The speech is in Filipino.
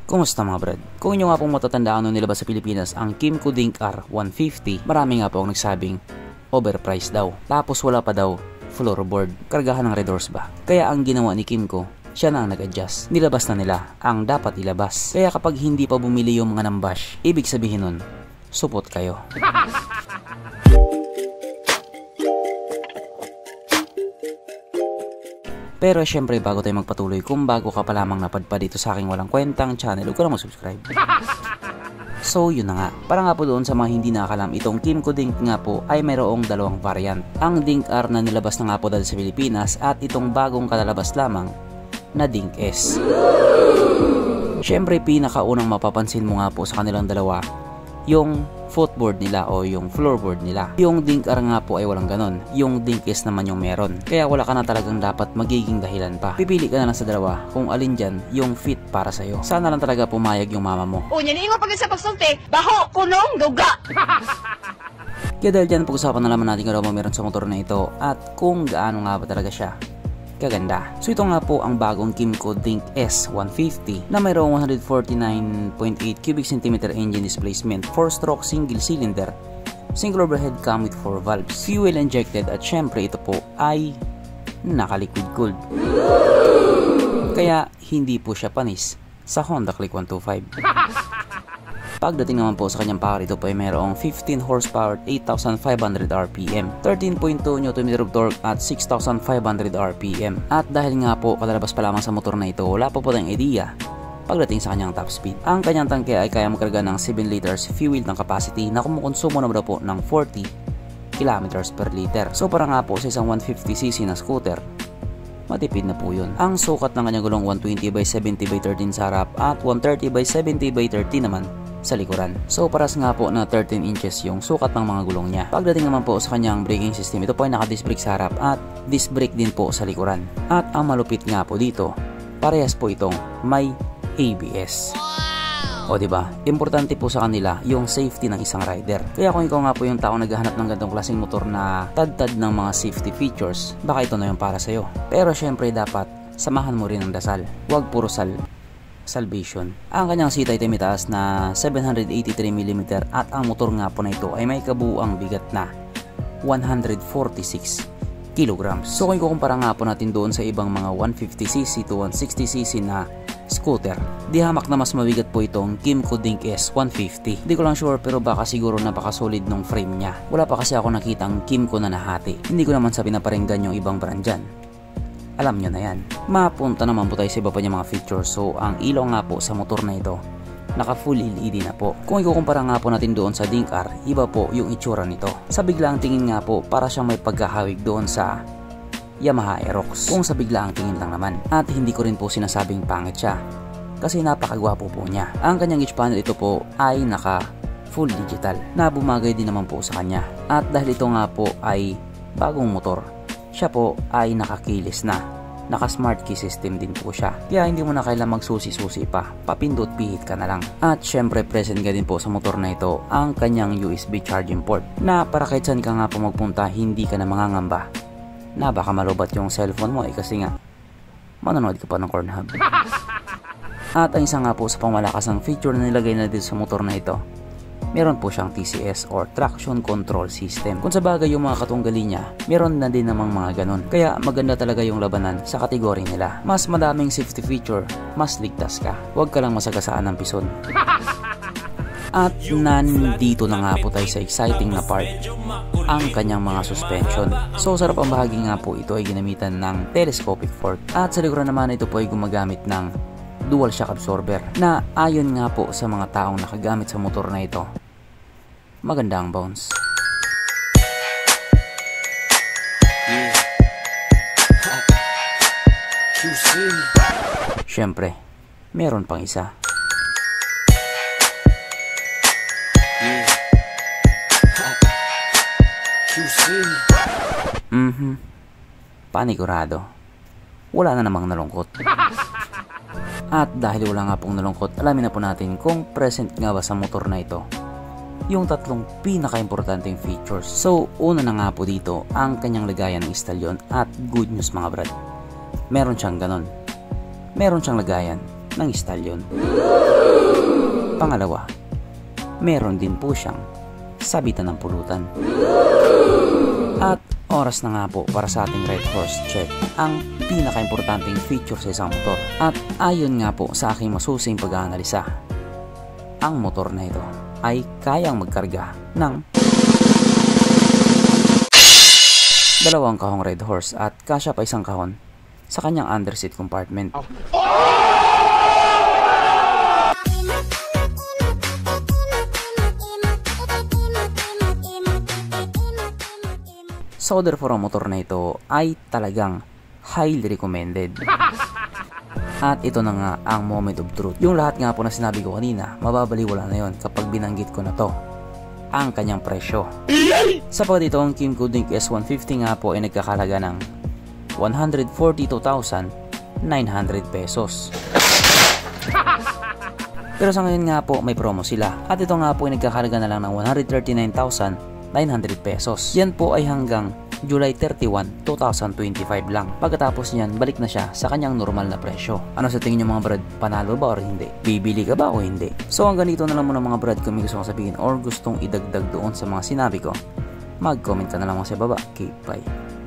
Kumusta mga brad? Kung inyo nga pong matatandaan nung nilabas sa Pilipinas ang Kymco Dink R150, marami nga po ang nagsabing overpriced daw. Tapos wala pa daw floorboard, kargahan ng red horse ba? Kaya ang ginawa ni Kymco, siya na ang nag-adjust. Nilabas na nila ang dapat ilabas. Kaya kapag hindi pa bumili yung mga nambash, ibig sabihin nun, supot kayo. Pero syempre bago tayo magpatuloy, kung bago ka pa lamang napadpad dito sa aking walang kwentang channel, huwag ka na mag-subscribe. So yun na nga, para nga po doon sa mga hindi nakakalam, itong Kymco Dink nga po ay mayroong dalawang variant. Ang Dink R na nilabas na nga po dahil sa Pilipinas at itong bagong kalalabas lamang na Dink S. Syempre pinakaunang mapapansin mo nga po sa kanilang dalawa, yung footboard nila o yung floorboard nila. Yung Dink R nga po ay walang ganon. Yung Dink S naman yung meron. Kaya wala ka na talagang dapat magiging dahilan pa. Pipili ka na lang sa dalawa kung alin dyan yung fit para sa'yo. Sana lang talaga pumayag yung mama mo. O, yan yung pag sa pagsulti, baho, kunong, duga! Kaya dahil dyan, pag-usapan na naman natin kung ano meron sa motor na ito at kung gaano nga ba talaga siya kaganda. So ito nga po ang bagong Kymco Dink S150 na mayroong 149.8 cubic centimeter engine displacement, 4-stroke single cylinder, single overhead cam with 4 valves, fuel injected at syempre ito po ay naka-liquid cooled. Kaya hindi po siya panis sa Honda Click 125. Pagdating naman po sa kanyang power, ito po ay mayroong 15 horsepower, 8,500 RPM, 13.2 Nm of torque at 6,500 RPM. At dahil nga po kalalabas pa lamang sa motor na ito, wala pa po tayong idea pagdating sa kanyang top speed. Ang kanyang tangke ay kaya magkarga ng 7 liters fuel ng capacity na kumukonsumo na po ng 40 km per liter. So para nga po sa isang 150cc na scooter, matipid na po yun. Ang sukat ng kanyang gulong 120/70/13 sa harap at 130/70/30 naman sa likuran. So paras nga po na 13 inches yung sukat ng mga gulong niya. Pagdating naman po sa kanyang braking system, ito po ay naka-disc brake sa harap at disc brake din po sa likuran. At ang malupit nga po dito, parehas po itong may ABS. O diba? Importante po sa kanila yung safety ng isang rider. Kaya kung ikaw nga po yung tao naghahanap ng ganitong klaseng motor na tad-tad ng mga safety features, baka ito na yung para sa'yo. Pero syempre dapat samahan mo rin ang dasal. Huwag puro salvation. Ang kanyang seat ay mitaas na 783mm at ang motor nga po na ito ay may kabuuang bigat na 146 kg. So kung ikukumpara nga po natin doon sa ibang mga 150cc to 160cc na scooter, di hamak na mas mabigat po itong Kymco Dink S150. Di ko lang sure pero baka siguro napakasolid nung frame niya. Wala pa kasi ako nakitang Kymco na nahati. Hindi ko naman sa pinaparinggan yung ibang brand dyan. Alam nyo na yan. Mapunta naman po tayo sa iba pa niya mga features. So ang ilaw nga po sa motor na ito, naka full LED na po. Kung ikukumpara nga po natin doon sa Dink R, iba po yung itsura nito. Sa biglaang tingin nga po, para siyang may pagkahawig doon sa Yamaha Aerox. Kung sa biglaang tingin lang naman. At hindi ko rin po sinasabing pangit siya, kasi napakagwapo po niya. Ang kanyang hitch panel ito po ay naka full digital na bumagay din naman po sa kanya. At dahil ito nga po ay bagong motor, siya po ay nakakilis na. Naka-smart key system din po siya. Kaya hindi mo na kailangang magsusi-susi pa. Papindot pihit ka na lang. At syempre present ka din po sa motor na ito ang kanyang USB charging port. Na para kahit saan ka nga po magpunta, hindi ka na mangangamba na baka malubat yung cellphone mo kasi nga manonood ka pa ng Pornhub. At ang isa nga po sa pangmalakasang feature na nilagay na dito sa motor na ito, meron po siyang TCS or Traction Control System. Kung sa bagay yung mga katunggali niya, meron na din namang mga ganun. Kaya maganda talaga yung labanan sa kategory nila. Mas madaming safety feature, mas ligtas ka. Huwag ka lang masagasaan ng pison. At nandito na nga po tayo sa exciting na part, ang kanyang mga suspension. So sarap ang bahagi nga po, ito ay ginamitan ng telescopic fork. At sa likuran naman ito po ay gumagamit ng dual shock absorber na ayon nga po sa mga taong nakagamit sa motor na ito, maganda ang bounce. Syempre, meron pang isa. Panigurado, wala na namang nalungkot. At dahil wala nga pong nalungkot, alamin na po natin kung present nga ba sa motor na ito yung tatlong pinaka-importanting features. So una na nga po dito ang kanyang lagayan ng istalyon. At good news mga brad, meron siyang ganon. Meron siyang lagayan ng stallion. Pangalawa, meron din po siyang sabitan ng pulutan. At oras na nga po para sa ating Red Horse check ang pinaka-importanting feature sa isang motor. At ayon nga po sa aking masusing pag-aanalisa, ang motor na ito ay kayang magkarga ng 2 kahong Red Horse at kasya pa 1 kahon sa kanyang underseat compartment. So therefore ang motor na ito ay talagang highly recommended. At ito na nga ang moment of truth. Yung lahat nga po na sinabi ko kanina, mababaliwala na yon kapag binanggit ko na to, ang kanyang presyo. Sapagkat itong Kymco Dink S150 nga po ay nagkakalaga ng 142,900 pesos. Pero sa ngayon nga po may promo sila. At ito nga po ay nagkakalaga na lang ng 139,900 pesos. Yan po ay hanggang July 31, 2025 lang. Pagkatapos niyan, balik na siya sa kanyang normal na presyo. Ano sa tingin niyo mga brad? Panalo ba or hindi? Bibili ka ba o hindi? So hanggang dito na lang muna mga brad. Kung may gusto kong sabihin or gustong idagdag doon sa mga sinabi ko, mag-comment ka na lang sa baba. Okay, bye.